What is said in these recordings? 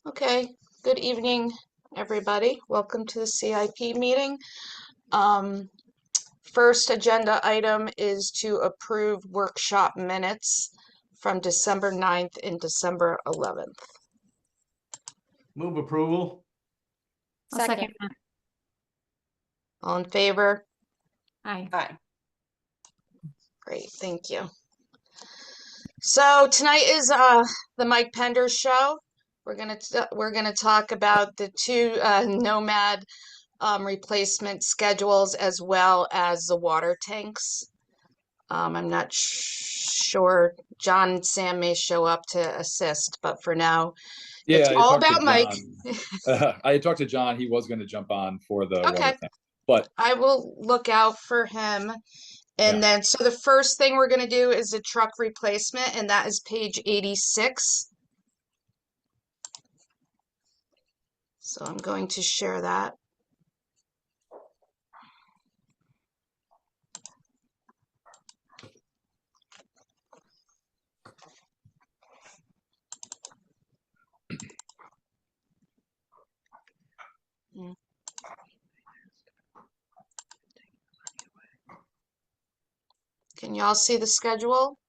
Okay, good evening, everybody. Welcome to the CIP meeting. Um, First agenda item is to approve workshop minutes from December 9th and December 11th. Move approval. Second. All in favor? Aye. Aye. Great, thank you. So tonight is the Mike Pender show. We're gonna talk about the two Nomad replacement schedules as well as the water tanks. I'm not sure. John and Sam may show up to assist, but for now, it's Yeah, all about Mike. I had talked to John. He was going to jump on for the Okay. water tank, but I will look out for him. And Yeah. then, so the first thing we're going to do is the truck replacement, and that is page 86. So I'm going to share that. Can y'all see the schedule?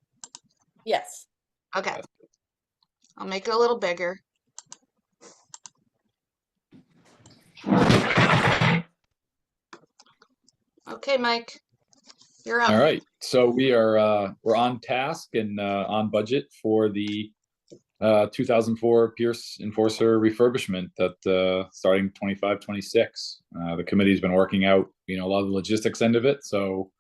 Yes. Okay. I'll make it a little bigger. Okay, Mike, you're up. all right. So we're on task and on budget for the 2004 Pierce Enforcer refurbishment that starting 25-26. The committee's been working out, a lot of the logistics end of it. So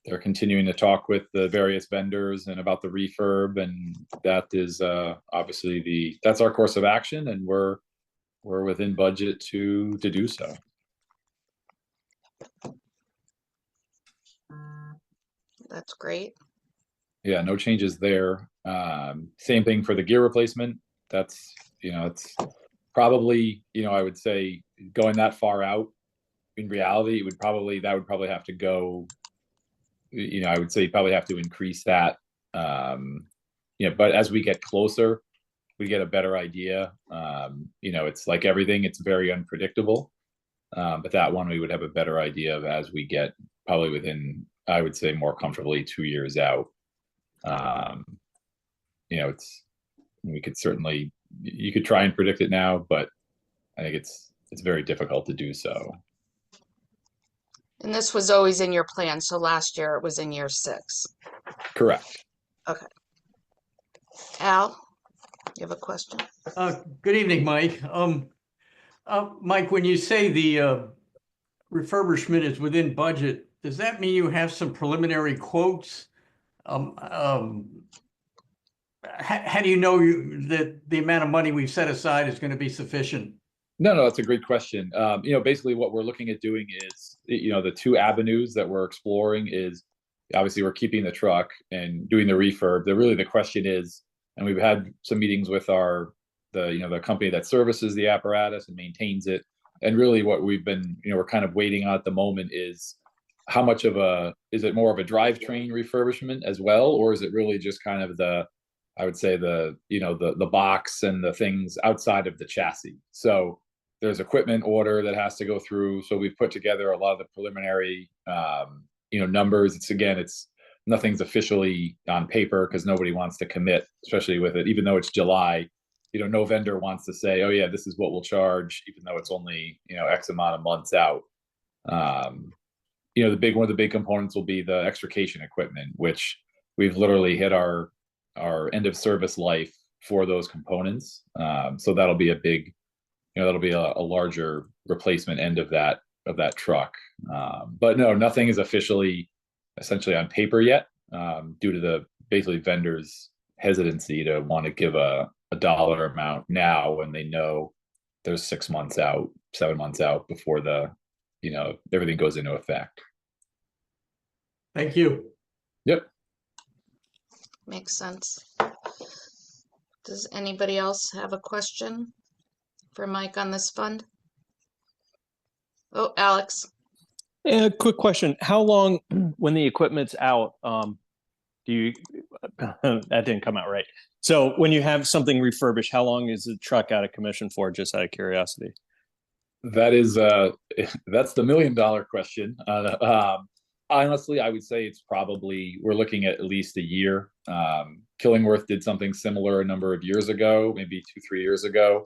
they're continuing to talk with the various vendors and about the refurb, and that is obviously that's our course of action, and we're within budget to do so. That's great. Yeah, no changes there. Same thing for the gear replacement. That's, it's probably, I would say going that far out, in reality, that would probably have to go, I would say you probably have to increase that. But as we get closer, we get a better idea. It's like everything, it's very unpredictable. But that one we would have a better idea of as we get probably within, I would say more comfortably 2 years out. We could certainly, you could try and predict it now, but I think it's very difficult to do so. And this was always in your plan, so last year it was in year 6. Correct. Okay. Al, you have a question? Good evening, Mike. Mike, when you say the refurbishment is within budget, does that mean you have some preliminary quotes? How do you know that the amount of money we've set aside is going to be sufficient? No, that's a great question. Basically what we're looking at doing is, the two avenues that we're exploring is obviously we're keeping the truck and doing the refurb. The question is, and we've had some meetings with the company that services the apparatus and maintains it. And really what we've been, we're kind of waiting on at the moment is how much is it more of a drivetrain refurbishment as well? Or is it really just kind of I would say the box and the things outside of the chassis. So there's equipment order that has to go through. So we've put together a lot of the preliminary, numbers. It's nothing's officially on paper because nobody wants to commit, especially with it, even though it's July, no vendor wants to say, oh yeah, this is what we'll charge, even though it's only, X amount of months out. One of the big components will be the extrication equipment, which we've literally hit our end of service life for those components. So that'll be a big, that'll be a larger replacement end of that truck. But no, nothing is essentially on paper yet, due to the basically vendors' hesitancy to want to give a dollar amount now when they know there's 6 months out, 7 months out before everything goes into effect. Thank you. Yep. Makes sense. Does anybody else have a question for Mike on this fund? Oh, Alex. Quick question. How long, when the equipment's out, do you That didn't come out right. So when you have something refurbished, how long is the truck out of commission for? Just out of curiosity. That is that's the $1 million question. Honestly, I would say it's probably we're looking at least a year. Killingworth did something similar a number of years ago, maybe 2-3 years ago,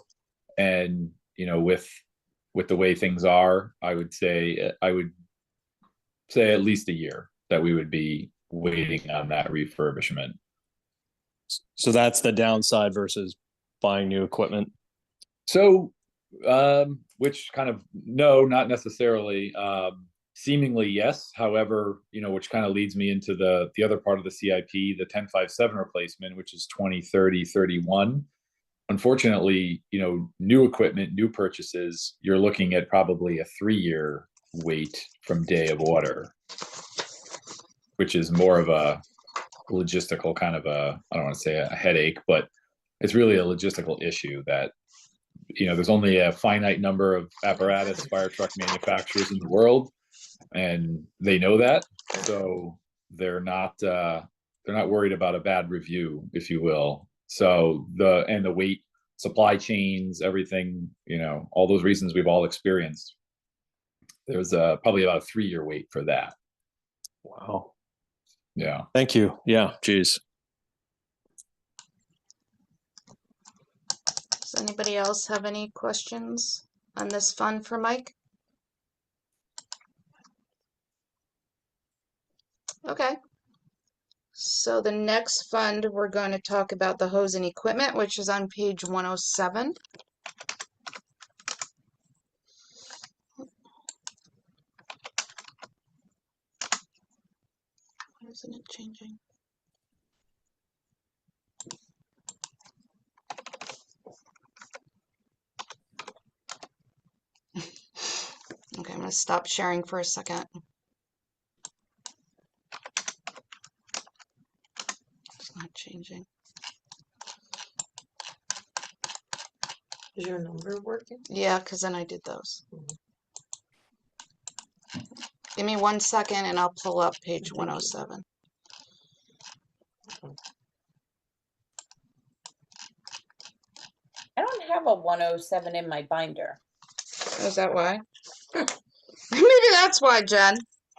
and with the way things are, I would say at least a year that we would be waiting on that refurbishment. So that's the downside versus buying new equipment. So, which kind of no, not necessarily. Seemingly yes. However, which kind of leads me into the other part of the CIP, the 1057 replacement, which is 2030, 31. Unfortunately, new equipment, new purchases, you're looking at probably a 3-year wait from day of order, which is more of a logistical kind of I don't want to say a headache, but it's really a logistical issue that, there's only a finite number of apparatus fire truck manufacturers in the world, and they know that. So they're not worried about a bad review, if you will. So the weight, supply chains, everything, all those reasons we've all experienced. There's probably about a 3-year wait for that. Wow. Yeah. Thank you. Yeah. Geez. Does anybody else have any questions on this fund for Mike? Okay. So the next fund, we're going to talk about the hose and equipment, which is on page 107. Why isn't it changing? Okay, I'm going to stop sharing for a second. It's not changing. Is your number working? Yeah, because then I did those. Give me 1 second and I'll pull up page 107. I don't have a 107 in my binder. Oh, is that why? Maybe that's why, Jen.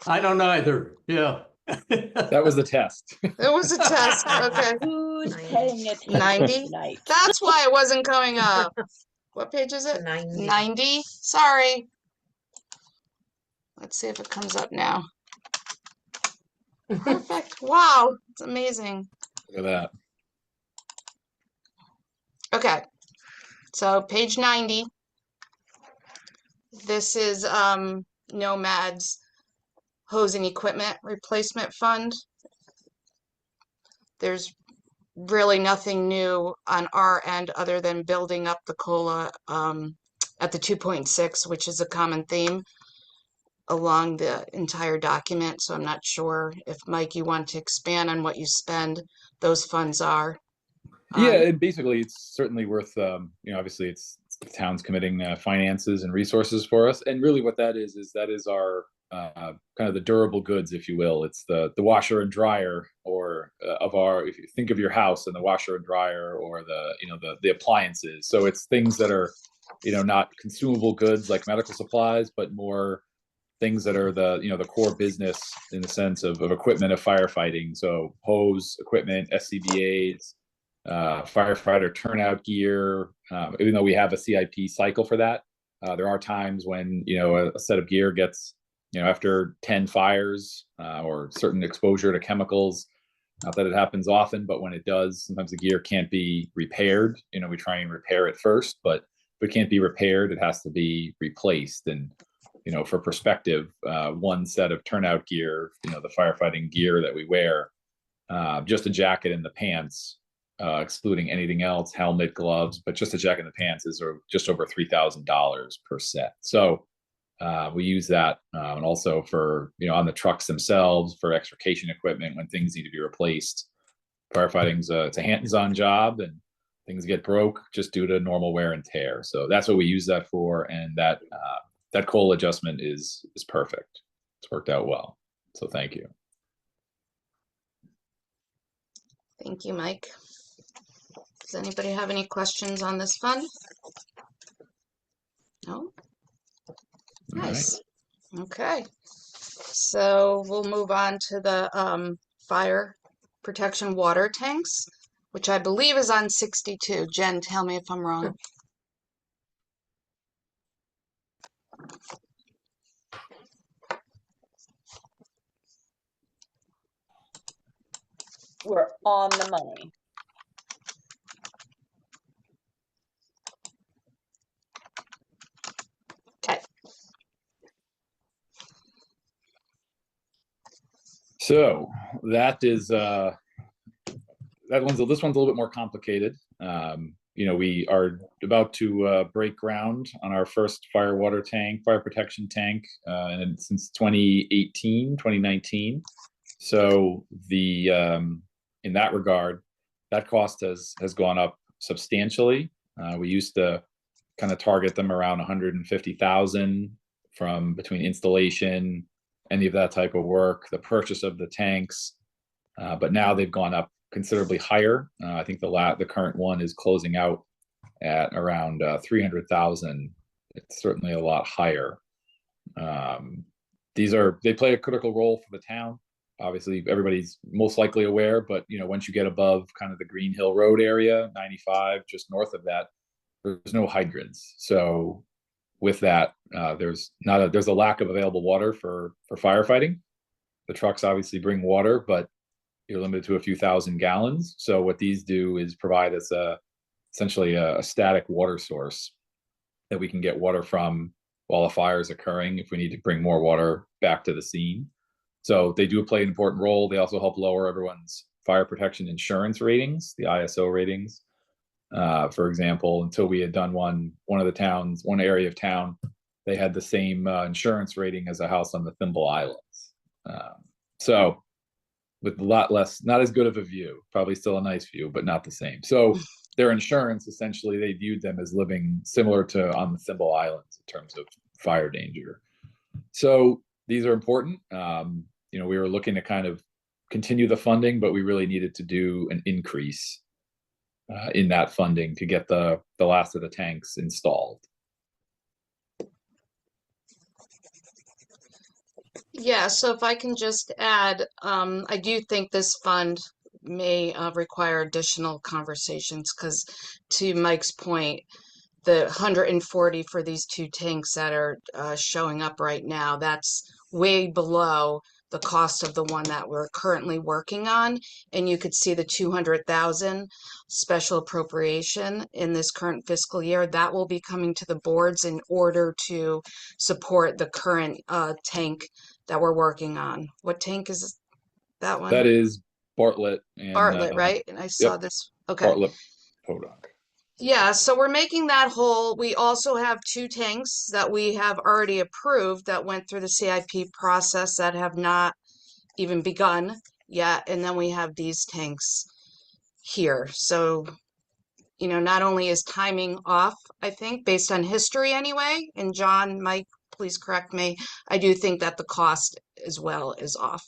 I don't either. Yeah. That was the test. It was a test. Okay. Who's 90. paying attention 90? tonight? That's why it wasn't coming up. What page is it? 90. 90? Sorry. Let's see if it comes up now. Perfect. Wow. It's amazing. Look at that. Okay. So page 90. This is Nomad's hose and equipment replacement fund. There's really nothing new on our end other than building up the COLA at the 2.6, which is a common theme along the entire document. So I'm not sure if, Mike, you want to expand on what you spend those funds are. Yeah, and basically it's certainly worth, obviously it's the town's committing finances and resources for us. And really what that is our kind of the durable goods, if you will. It's the washer and dryer, or if you think of your house and the washer and dryer, or the appliances. So it's things that are, not consumable goods like medical supplies, but more things that are the core business in the sense of equipment of firefighting. So hose equipment, SCBAs, firefighter turnout gear. Even though we have a CIP cycle for that, there are times when a set of gear gets after 10 fires or certain exposure to chemicals. Not that it happens often, but when it does, sometimes the gear can't be repaired. We try and repair it first, but if it can't be repaired, it has to be replaced. And for perspective, one set of turnout gear, the firefighting gear that we wear, just a jacket and the pants, excluding anything else, helmet, gloves, but just a jacket and the pants is just over $3,000 per set. So we use that, and also for on the trucks themselves for extrication equipment when things need to be replaced. Firefighting's it's a hands-on job, and things get broke just due to normal wear and tear. So that's what we use that for, and that COLA adjustment is perfect. It's worked out well. So thank you. Thank you, Mike. Does anybody have any questions on this fund? No? Nice. Okay. So we'll move on to the fire protection water tanks, which I believe is on 62. Jen, tell me if I'm wrong. We're on the money. Okay. So that is this one's a little bit more complicated. We are about to break ground on our first fire protection tank, and since 2019. So in that regard, that cost has gone up substantially. We used to kind of target them around 150,000 from between installation, any of that type of work, the purchase of the tanks, but now they've gone up considerably higher. I think the current one is closing out at around 300,000. It's certainly a lot higher. They play a critical role for the town. Obviously, everybody's most likely aware, but once you get above kind of the Green Hill Road area, 95, just north of that, there's no hydrants. So with that, there's a lack of available water for firefighting. The trucks obviously bring water, but you're limited to a few thousand gallons. So what these do is provide us essentially a static water source that we can get water from while a fire is occurring if we need to bring more water back to the scene. So they do play an important role. They also help lower everyone's fire protection insurance ratings, the ISO ratings. For example, until we had done one area of town, they had the same insurance rating as a house on the Thimble Islands. So with a lot less, not as good of a view, probably still a nice view, but not the same. So their insurance, essentially, they viewed them as living similar to on the Thimble Islands in terms of fire danger. So these are important. We were looking to kind of continue the funding, but we really needed to do an increase in that funding to get the last of the tanks installed. Yeah, so if I can just add, I do think this fund may require additional conversations because, to Mike's point, the 140 for these two tanks that are showing up right now, that's way below the cost of the one that we're currently working on. And you could see the 200,000 special appropriation in this current fiscal year. That will be coming to the boards in order to support the current tank that we're working on. What tank is that one? That is Bartlett. Bartlett, right? And I saw yep. this. Okay. Bartlett Podunk. Yeah, so we're making that whole. We also have two tanks that we have already approved that went through the CIP process that have not even begun yet. And then we have these tanks here. So, not only is timing off, I think, based on history anyway, and John, Mike, please correct me, I do think that the cost as well is off.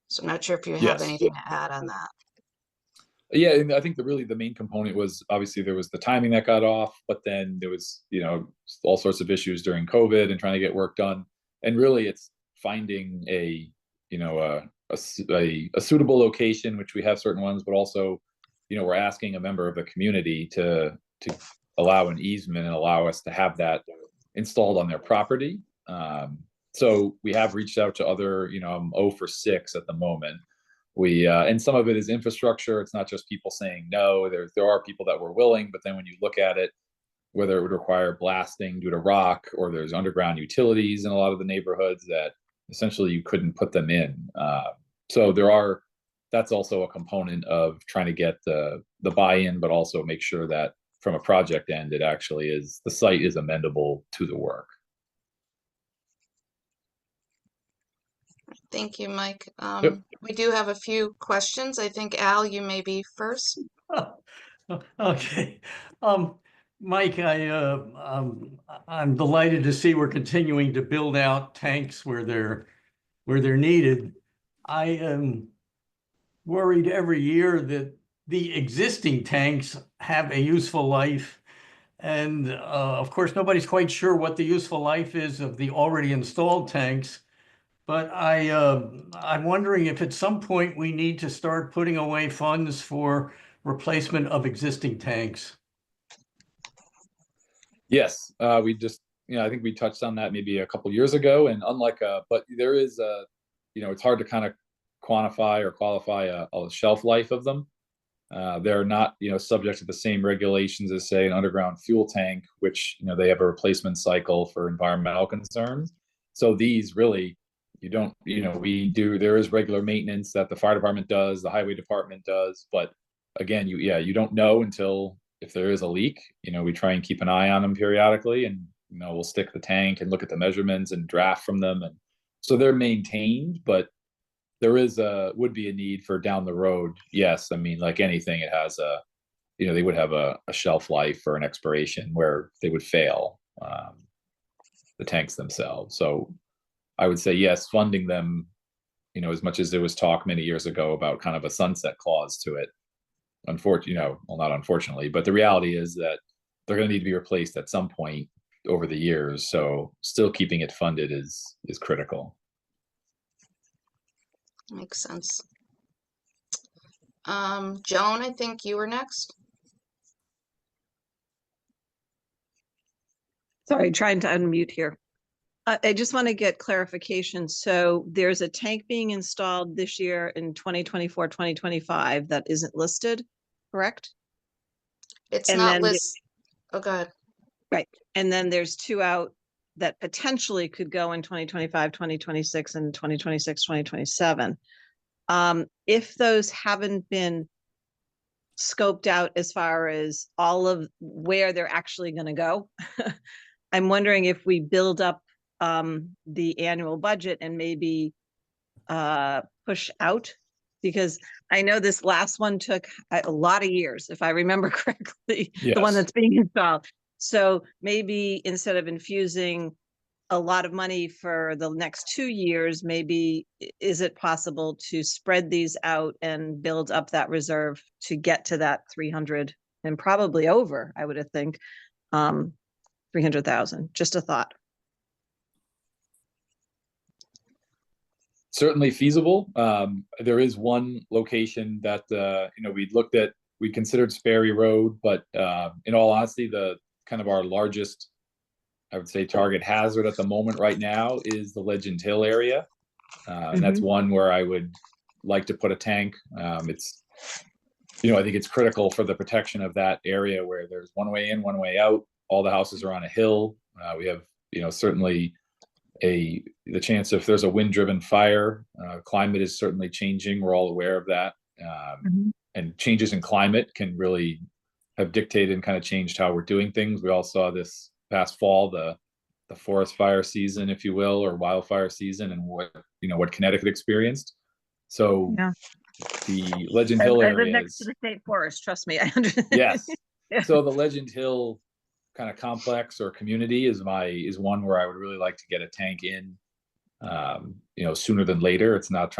So I'm not sure if you have Yes. anything to add on that. Yeah, and I think the main component was obviously there was the timing that got off, but then there was all sorts of issues during COVID and trying to get work done. And really, it's finding a suitable location, which we have certain ones, but also we're asking a member of the community to allow an easement and allow us to have that installed on their property. So we have reached out to other, I'm 0 for 6 at the moment. And some of it is infrastructure. It's not just people saying no. There are people that were willing, but then when you look at it, whether it would require blasting due to rock, or there's underground utilities in a lot of the neighborhoods that essentially you couldn't put them in. So that's also a component of trying to get the buy-in, but also make sure that from a project end, it actually is, the site is amendable to the work. Thank you, Mike. Yep. We do have a few questions. I think, Al, you may be first. Okay. Mike, I'm delighted to see we're continuing to build out tanks where they're needed. worried every year that the existing tanks have a useful life. And of course, nobody's quite sure what the useful life is of the already installed tanks. But I'm wondering if at some point we need to start putting away funds for replacement of existing tanks. Yes, we just, I think we touched on that maybe a couple years ago, and but there is it's hard to kind of quantify or qualify a shelf life of them. They're not, subject to the same regulations as, say, an underground fuel tank, which, they have a replacement cycle for environmental concerns. So these really, you don't, there is regular maintenance that the fire department does, the highway department does, but again, you don't know until if there is a leak. We try and keep an eye on them periodically, and, we'll stick the tank and look at the measurements and draft from them. And so they're maintained, but there would be a need for down the road. Yes. I mean, like anything, it has they would have a shelf life or an expiration where they would fail, the tanks themselves. So I would say, yes, funding them, as much as there was talk many years ago about kind of a sunset clause to it. Unfortunately, well, not unfortunately, but the reality is that they're going to need to be replaced at some point over the years. So still keeping it funded is critical. Makes sense. Joan, I think you were next. Sorry, trying to unmute here. I just want to get clarification. So there's a tank being installed this year in 2024, 2025 that isn't listed, correct? It's And not then list. Oh, go ahead. Right. And then there's two out that potentially could go in 2025, 2026, and 2026, 2027. If those haven't been scoped out as far as all of where they're actually going to go, I'm wondering if we build up the annual budget and maybe push out, because I know this last one took a lot of years, if I remember correctly, the one Yes. that's being installed. So maybe instead of infusing a lot of money for the next 2 years, maybe is it possible to spread these out and build up that reserve to get to that 300 and probably over, I would think, 300,000, just a thought. Certainly feasible. There is one location that we considered Sperry Road, but in all honesty, the kind of our largest, I would say, target hazard at the moment right now is the Legend Hill area. And that's one where I would like to put a tank. It's, I think it's critical for the protection of that area where there's one way in, one way out. All the houses are on a hill. We have, certainly the chance if there's a wind-driven fire, climate is certainly changing. We're all aware of that. And changes in climate can really have dictated and kind of changed how we're doing things. We all saw this past fall, the forest fire season, if you will, or wildfire season, and what Connecticut experienced. So Yeah. the Legend Hill I area live next to the state forest, trust me. I understand. yes. Yeah. So the Legend Hill kind of complex or community is one where I would really like to get a tank in, sooner than later. It's not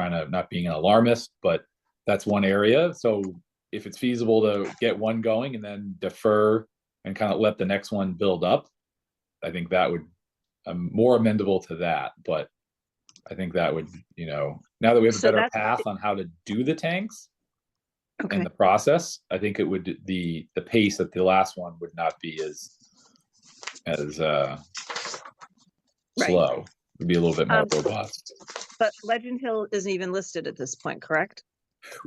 being an alarmist, but that's one area. So if it's feasible to get one going and then defer and kind of let the next one build up, I think that would, I'm more amenable to that. But I think that would, now that we have a better path on how to do the tanks and the process, I think it would, the pace at the last one would not be as slow. It would be a little bit more robust. But Legend Hill isn't even listed at this point, correct?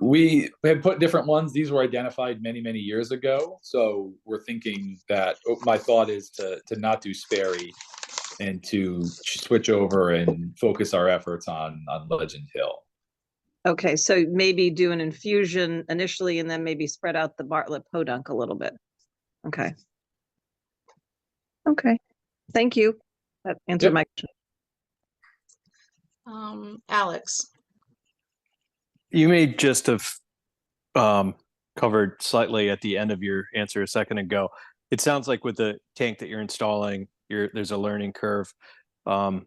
We had put different ones. These were identified many, many years ago. So we're thinking that my thought is to not do Sperry and to switch over and focus our efforts on Legend Hill. Okay, so maybe do an infusion initially and then maybe spread out the Bartlett Podunk a little bit. Okay. Okay, thank you. That answered my question. Alex. You may just have covered slightly at the end of your answer a second ago. It sounds like with the tank that you're installing, there's a learning curve. Are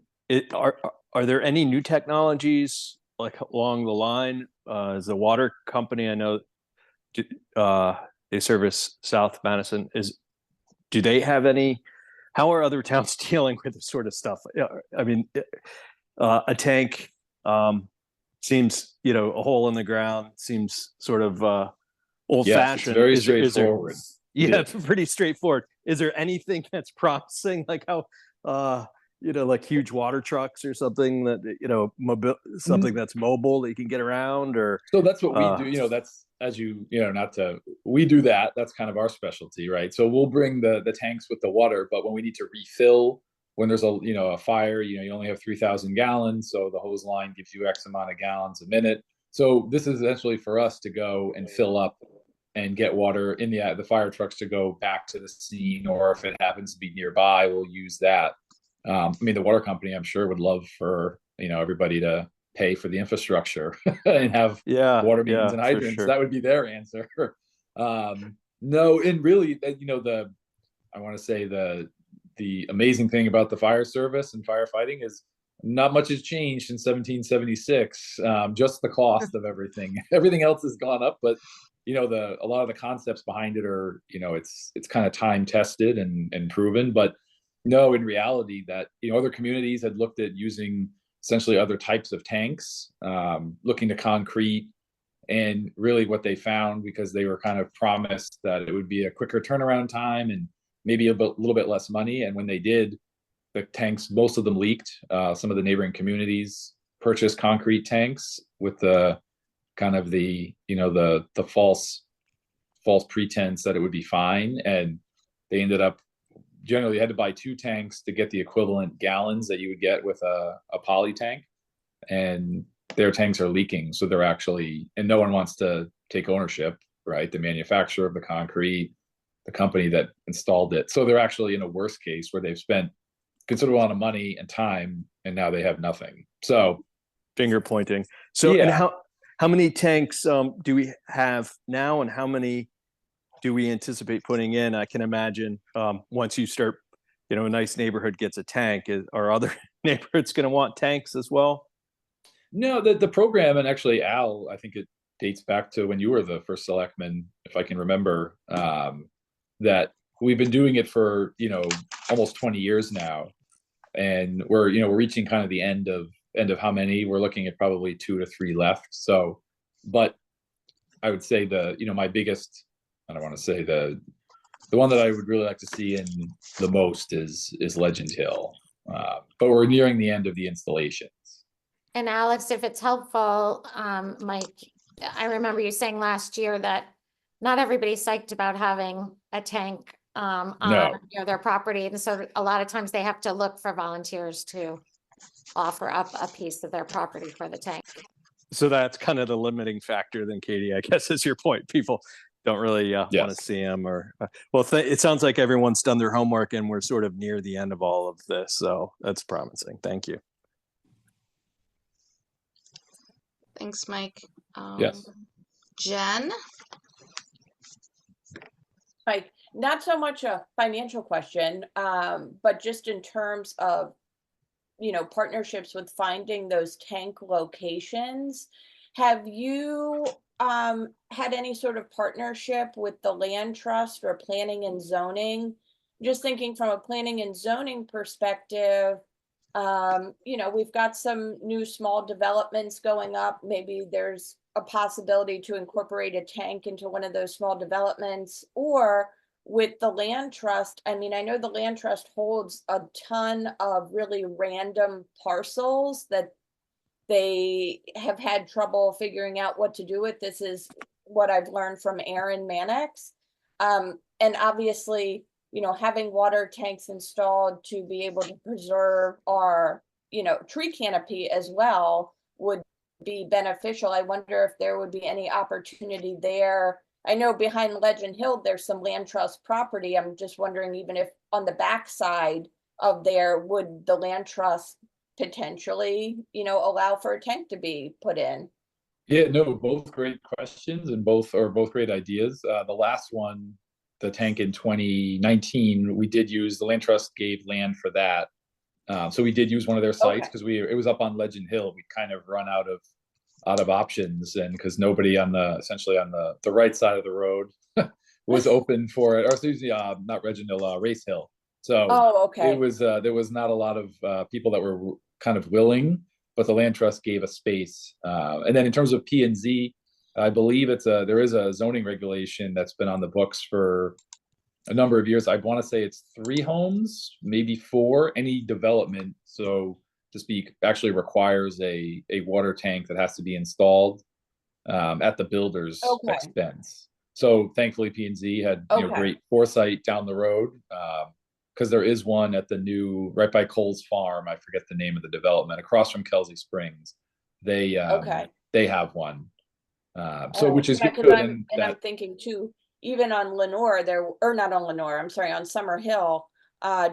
there any new technologies like along the line? Is the water company, I know, they service South Madison, do they have any, how are other towns dealing with this sort of stuff? I mean, a tank seems, a hole in the ground seems sort of old Yes, it's fashioned. very Is there, straightforward. yeah, Yeah. it's pretty straightforward. Is there anything that's promising, like how, like huge water trucks or something that, something that's mobile that you can get around, or? So that's what we do. That's, as we do that. That's kind of our specialty, right? So we'll bring the tanks with the water, but when we need to refill, when there's a fire, you only have 3,000 gallons. So the hose line gives you X amount of gallons a minute. So this is essentially for us to go and fill up and get water in the fire trucks to go back to the scene, or if it happens to be nearby, we'll use that. I mean, the water company, I'm sure, would love for everybody to pay for the infrastructure and have water mains and hydrants. Sure. That would be their answer. No, and really, I want to say the amazing thing about the fire service and firefighting is not much has changed since 1776. Just the cost of everything. Everything else has gone up, but a lot of the concepts behind it are, it's kind of time tested and proven. But no, in reality, that other communities had looked at using essentially other types of tanks, looking to concrete, and really what they found, because they were kind of promised that it would be a quicker turnaround time and maybe a little bit less money. And when they did, the tanks, most of them leaked. Some of the neighboring communities purchased concrete tanks with the kind of the false pretense that it would be fine, and they ended up generally had to buy 2 tanks to get the equivalent gallons that you would get with a poly tank, and their tanks are leaking. So they're actually, and no one wants to take ownership, right? The manufacturer of the concrete, the company that installed it. So they're actually in a worse case where they've spent considerable amount of money and time, and now they have nothing. So finger pointing. So, yeah. And how many tanks do we have now, and how many do we anticipate putting in? I can imagine once you start, a nice neighborhood gets a tank, are other neighborhoods going to want tanks as well? No, the program, and actually, Al, I think it dates back to when you were the first selectman, if I can remember, that we've been doing it for almost 20 years now, and we're reaching kind of the end of how many. We're looking at probably 2 to 3 left. So, but I would say my biggest, I don't want to say the one that I would really like to see in the most is Legend Hill, but we're nearing the end of the installations. And Alex, if it's helpful, Mike, I remember you saying last year that not everybody's psyched about having a tank on their property. And so a lot of times they have to look for volunteers to offer up a piece of their property for the tank. So that's kind of the limiting factor then, Katie, I guess is your point. People don't really want to see them, or it sounds like everyone's done their homework and we're sort of near the end of all of this. So that's promising. Thank you. Thanks, Mike. Yes. Jen? Like, not so much a financial question, but just in terms of, partnerships with finding those tank locations. Have you had any sort of partnership with the land trust or planning and zoning? Just thinking from a planning and zoning perspective, we've got some new small developments going up. Maybe there's a possibility to incorporate a tank into one of those small developments, or with the land trust. I mean, I know the land trust holds a ton of really random parcels that they have had trouble figuring out what to do with. This is what I've learned from Aaron Mannix. And obviously, having water tanks installed to be able to preserve our, tree canopy as well would be beneficial. I wonder if there would be any opportunity there. I know behind Legend Hill, there's some land trust property. I'm just wondering, even if on the backside of there, would the land trust potentially, allow for a tank to be put in? Yeah, no, both great questions, and both great ideas. The last one, the tank in 2019, we did use, the land trust gave land for that. So we did use one of their sites because it was up on Legend Hill. We kind of run out of out of options, and because nobody on essentially on the right side of the road was open for it, or excuse me, not Reginald, Race Hill. So Oh, okay. it was there was not a lot of people that were kind of willing, but the land trust gave a space. And then in terms of P and Z, I believe there is a zoning regulation that's been on the books for a number of years. I want to say it's 3 homes, maybe 4, any development, so to speak, actually requires a water tank that has to be installed at the builder's Okay. expense. So thankfully P&Z had Okay. great foresight down the road, because there is one at the new, right by Cole's Farm, I forget the name of the development, across from Kelsey Springs. They have one. So which is Yeah, good. 'cause And I'm thinking too, even on Lenore or not on Lenore, I'm sorry, on Summer Hill,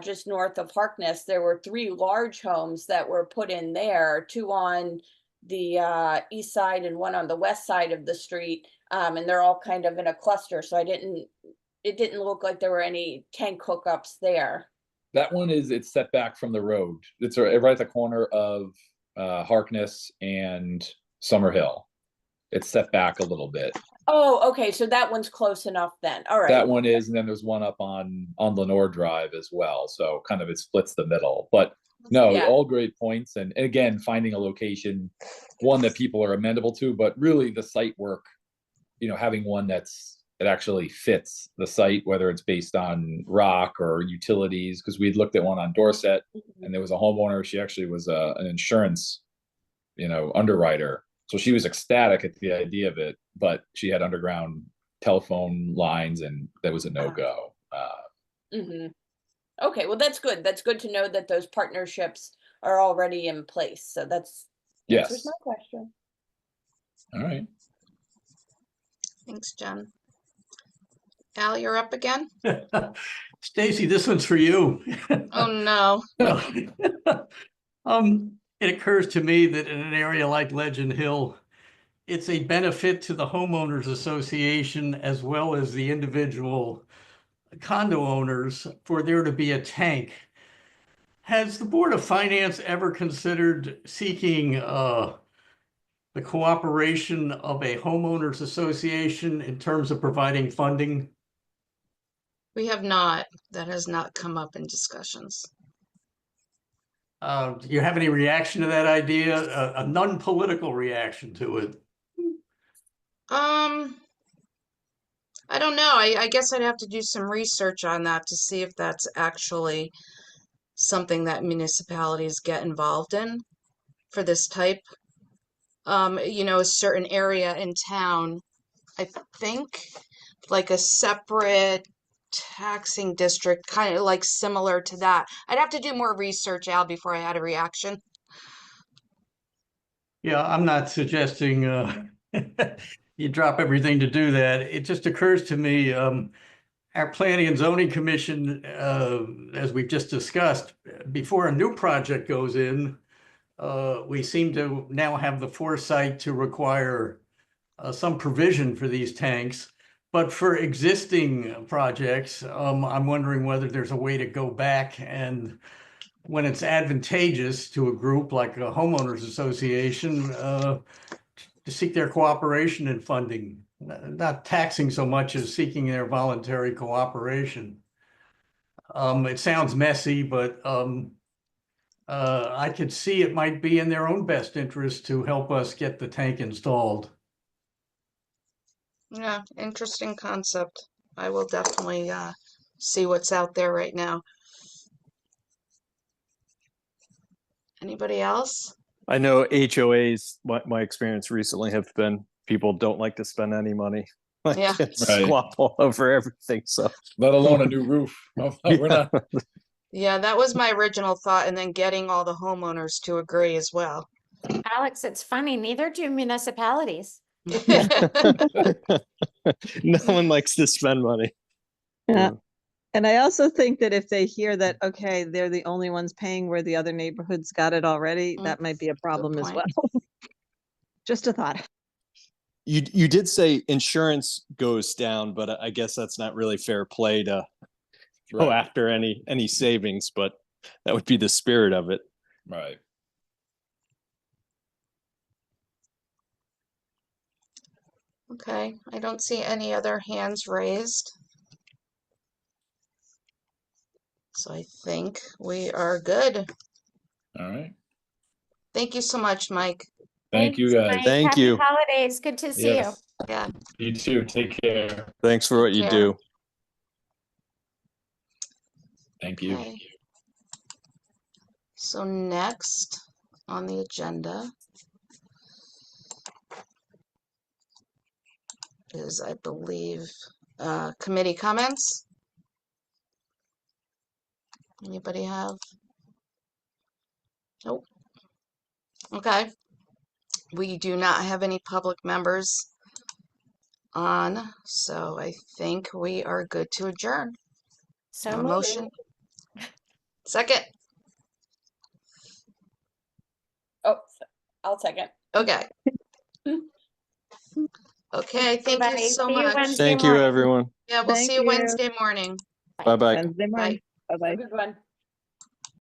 just north of Harkness, there were 3 large homes that were put in there, 2 on the east side and 1 on the west side of the street. And they're all kind of in a cluster, so it didn't look like there were any tank hookups there. that one it's set back from the road. It's right at the corner of Harkness and Summer Hill. It's set back a little bit. Oh, okay, so that one's close enough then. All right. That one is, and then there's one up on Lenore Drive as well. So kind of it splits the middle. But no, Yeah. all great points. And again, finding a location, one that people are amenable to, but really the site work, having one that actually fits the site, whether it's based on rock or utilities, because we'd looked at one on Dorset and there was a homeowner. She actually was an insurance, underwriter. So she was ecstatic at the idea of it, but she had underground telephone lines, and that was a no-go. Okay, well, that's good. That's good to know that those partnerships are already in place. So that's answers Yes. my question. All right. Thanks, Jen. Al, you're up again? Stacy, this one's for you. Oh, no. It occurs to me that in an area like Legend Hill, it's a benefit to the homeowners association as well as the individual condo owners for there to be a tank. Has the Board of Finance ever considered seeking the cooperation of a homeowners association in terms of providing funding? We have not. That has not come up in discussions. Do you have any reaction to that idea? A non-political reaction to it? I don't know. I guess I'd have to do some research on that to see if that's actually something that municipalities get involved in for this type. A certain area in town, I think, like a separate taxing district, kind of like similar to that. I'd have to do more research, Al, before I had a reaction. Yeah, I'm not suggesting you drop everything to do that. It just occurs to me, our Planning and Zoning Commission, as we've just discussed, before a new project goes in, we seem to now have the foresight to require some provision for these tanks. But for existing projects, I'm wondering whether there's a way to go back and when it's advantageous to a group like a homeowners association, to seek their cooperation in funding, not taxing so much as seeking their voluntary cooperation. It sounds messy, but I could see it might be in their own best interest to help us get the tank installed. Yeah, interesting concept. I will definitely see what's out there right now. Anybody else? I know HOAs, my experience recently have been people don't like to spend any money. Like Yeah. it's Right. squat all over everything. So Let alone a new roof. We're not. Yeah, that was my original thought, and then getting all the homeowners to agree as well. Alex, it's funny, neither do municipalities. no one likes to spend money. Yeah. And I also think that if they hear that, okay, they're the only ones paying where the other neighborhoods got it already, that might be a problem as point. well. Just a thought. You did say insurance goes down, but I guess that's not really fair play to go Right. after any savings, but that would be the spirit of it. Right. Okay, I don't see any other hands raised. So I think we are good. All right. Thank you so much, Mike. Thank you, Thanks, guys. Mike. Thank Happy you. holidays. Good to see you. Yes. Yeah, You too. Take care. Thanks for what you care. do. Thank you. okay. So next on the agenda is, I believe, committee comments. Anybody have? Nope. Okay. We do not have any public members on, so I think we are good to adjourn. So A moved. motion. Second. Oh, I'll second. Okay. Okay, thank you Everybody, so see you much. Wednesday Thank you, morning. everyone. Yeah, we'll Thank see you you. Wednesday morning. Bye-bye. Wednesday Bye. morning. Bye-bye. Have a good one.